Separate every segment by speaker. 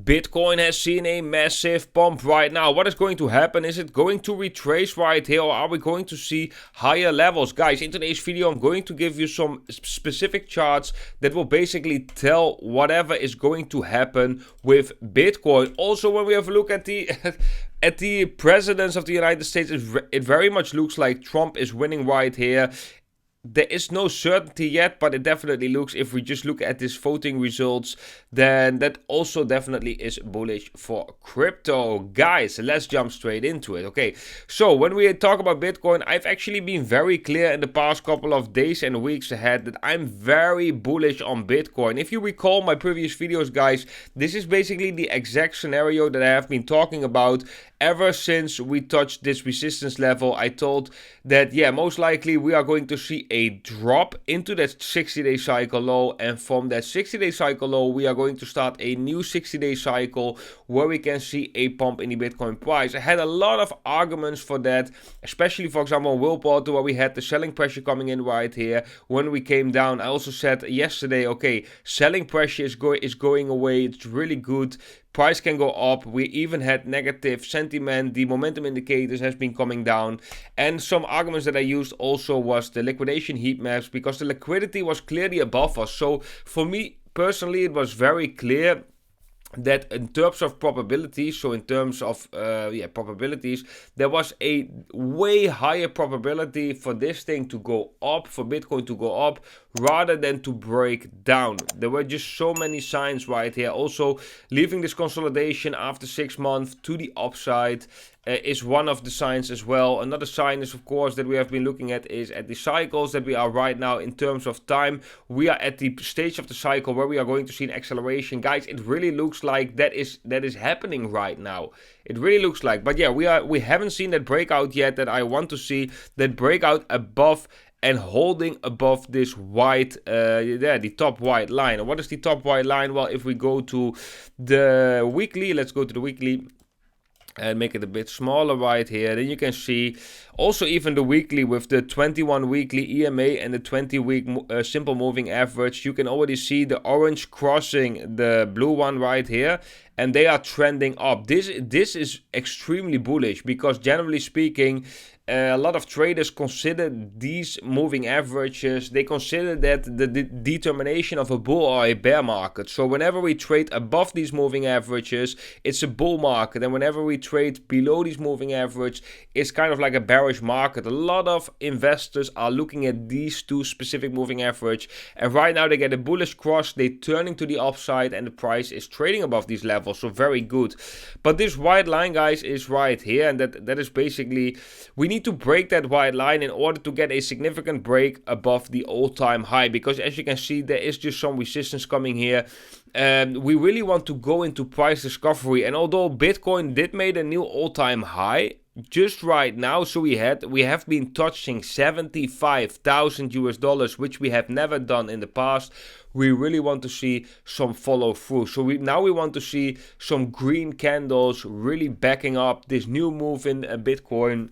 Speaker 1: Bitcoin has seen a massive pump right now. What is going to happen? Is it going to retrace right here, or are we going to see higher levels? Guys, in today's video, I'm going to give you some specific charts that will basically tell whatever is going to happen with Bitcoin. Also, when we have a look at the at the presidents of the United States, it very much looks like Trump is winning right here. There is no certainty yet, but it definitely looks, if we just look at this voting results, then that also definitely is bullish for crypto. Guys, let's jump straight into it. Okay, so when we talk about Bitcoin, I've actually been very clear in the past couple of days and weeks ahead that I'm very bullish on Bitcoin. If you recall my previous videos, guys, this is basically the exact scenario that I have been talking about ever since we touched this resistance level. I told that, yeah, most likely we are going to see a drop into that 60-day cycle low, and from that 60-day cycle low we are going to start a new 60-day cycle where we can see a pump in the Bitcoin price. I had a lot of arguments for that, especially for example on Whirlpool, where we had the selling pressure coming in right here when we came down. I also said yesterday, okay, selling pressure is going away, it's really good. Price can go up. We even had negative sentiment. The momentum indicators has been coming down. And some arguments that I used also was the liquidation heat maps, because the liquidity was clearly above us. So for me personally, it was very clear that in terms of probabilities, so in terms of probabilities, there was a way higher probability for this thing to go up, for Bitcoin to go up, rather than to break down. There were just so many signs right here. Also, leaving this consolidation after 6 months to the upside is one of the signs as well. Another sign is, of course, that we have been looking at is at the cycles that we are right now in terms of time. We are at the stage of the cycle where we are going to see an acceleration. Guys, it really looks like that is happening right now. It really looks like. But yeah, we haven't seen that breakout yet that I want to see, that breakout above and holding above this white, the top white line. And what is the top white line? Well, if we go to the weekly, let's go to the weekly and make it a bit smaller right here, then you can see also even the weekly with the 21 weekly EMA and the 20-week simple moving average. You can already see the orange crossing the blue one right here, and they are trending up. This is extremely bullish, because generally speaking, a lot of traders consider these moving averages, they consider that the determination of a bull or a bear market. So whenever we trade above these moving averages, it's a bull market. And whenever we trade below these moving average, it's kind of like a bearish market. A lot of investors are looking at these two specific moving average. And right now they get a bullish cross, they turning to the upside, and the price is trading above these levels. So very good. But this white line, guys, is right here. And that is basically, we need to break that white line in order to get a significant break above the all-time high, because as you can see, there is just some resistance coming here, and we really want to go into price discovery. And although Bitcoin did make a new all-time high just right now, so we have been touching $75,000 which we have never done in the past, we really want to see some follow through. So we want to see some green candles really backing up this new move in Bitcoin.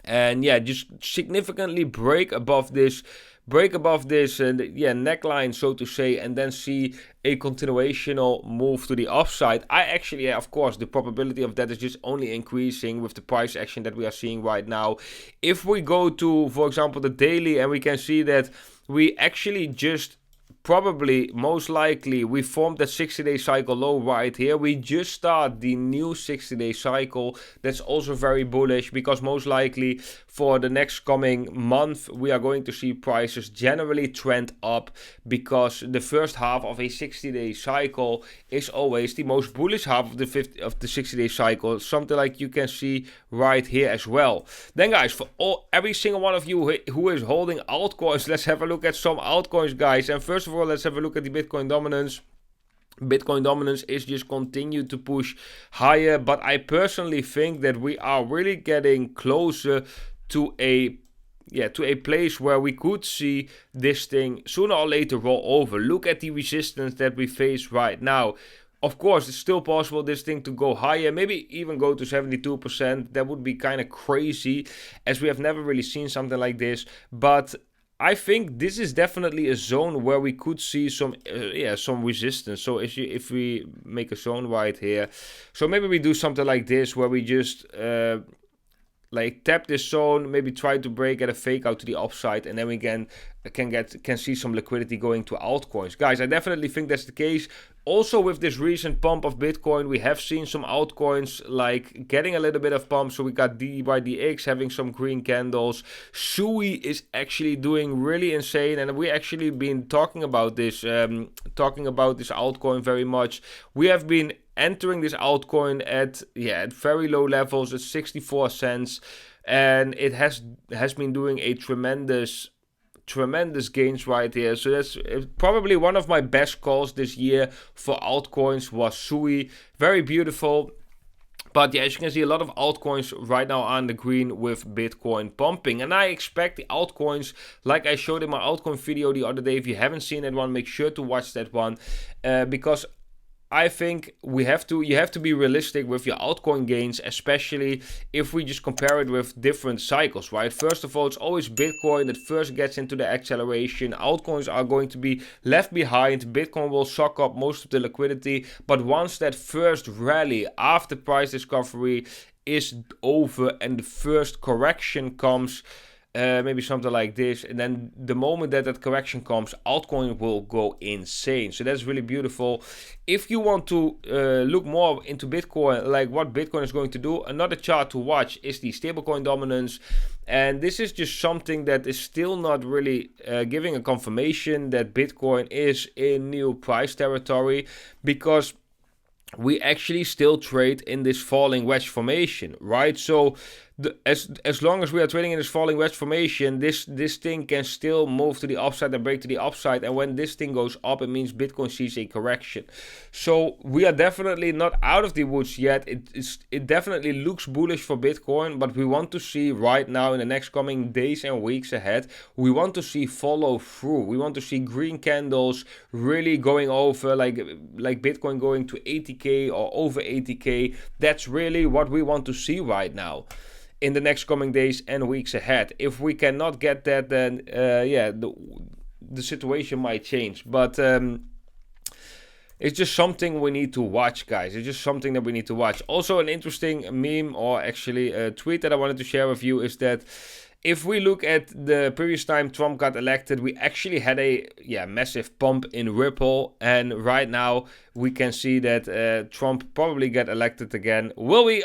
Speaker 1: And yeah, just significantly break above this neckline, so to say, and then see a continuational move to the upside. I actually, of course, the probability of that is just only increasing with the price action that we are seeing right now. If we go to, for example, the daily, and we can see that we actually just probably, most likely, we formed that 60-day cycle low right here. We just start the new 60-day cycle. That's also very bullish, because most likely for the next coming month, we are going to see prices generally trend up, because the first half of a 60-day cycle is always the most bullish half of the 60-day cycle. Something like you can see right here as well. Then, guys, for every single one of you who is holding altcoins, let's have a look at some altcoins, guys. And first of all, let's have a look at the Bitcoin dominance. Bitcoin dominance is just continued to push higher, but I personally think that we are really getting closer to a place where we could see this thing sooner or later roll over. Look at the resistance that we face right now. Of course, it's still possible this thing to go higher, maybe even go to 72%. That would be kind of crazy, as we have never really seen something like this. But I think this is definitely a zone where we could see some some resistance. So if we make a zone right here, so maybe we do something like this where we just like tap this zone, maybe try to break at a fake out to the upside, and then we can see some liquidity going to altcoins. Guys, I definitely think that's the case. Also, with this recent pump of Bitcoin, we have seen some altcoins like getting a little bit of pump. So we got DYDX having some green candles. Sui is actually doing really insane, and we actually been talking about this altcoin very much. We have been entering this altcoin at very low levels at 64 cents, and it has been doing a tremendous gains right here. So that's probably one of my best calls this year for altcoins was Sui. Very beautiful. But yeah, as you can see, a lot of altcoins right now are on the green with Bitcoin pumping. And I expect the altcoins, like I showed in my altcoin video the other day. If you haven't seen that one, make sure to watch that one. Because I think you have to be realistic with your altcoin gains, especially if we just compare it with different cycles, right? First of all, it's always Bitcoin that first gets into the acceleration. Altcoins are going to be left behind. Bitcoin will suck up most of the liquidity. But once that first rally after price discovery is over and the first correction comes, maybe something like this, and then the moment that correction comes, altcoin will go insane. So that's really beautiful. If you want to look more into Bitcoin, like what Bitcoin is going to do, another chart to watch is the stablecoin dominance. And this is just something that is still not really giving a confirmation that Bitcoin is in new price territory, because we actually still trade in this falling wedge formation, right? So as long as we are trading in this falling wedge formation, this thing can still move to the upside and break to the upside. And when this thing goes up, it means Bitcoin sees a correction. So we are definitely not out of the woods yet. It definitely looks bullish for Bitcoin, but we want to see right now in the next coming days and weeks ahead, we want to see follow through. We want to see green candles really going over, like Bitcoin going to 80k or over 80k. That's really what we want to see right now in the next coming days and weeks ahead. If we cannot get that, then the situation might change. But it's just something we need to watch, guys. It's just something that we need to watch. Also, an interesting meme, or actually a tweet that I wanted to share with you, is that if we look at the previous time Trump got elected, we actually had a massive pump in Ripple, and right now we can see that Trump probably get elected again. Will we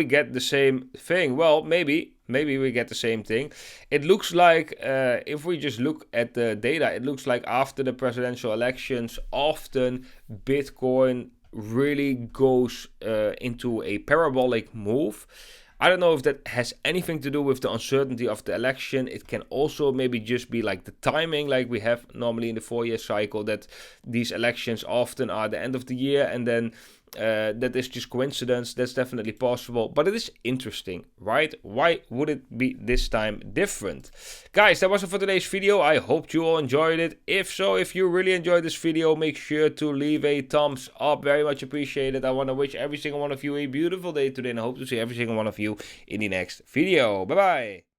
Speaker 1: get the same thing? Well, maybe we get the same thing. It looks like if we just look at the data, it looks like after the presidential elections, often Bitcoin really goes into a parabolic move. I don't know if that has anything to do with the uncertainty of the election. It can also maybe just be like the timing, like we have normally in the 4-year cycle, that these elections often are the end of the year, and then that is just coincidence. That's definitely possible, but it is interesting, right? Why would it be this time different? Guys, that was it for today's video. I hope you all enjoyed it. If so, if you really enjoyed this video, make sure to leave a thumbs up. Very much appreciated. I want to wish every single one of you a beautiful day today, and I hope to see every single one of you in the next video. Bye bye.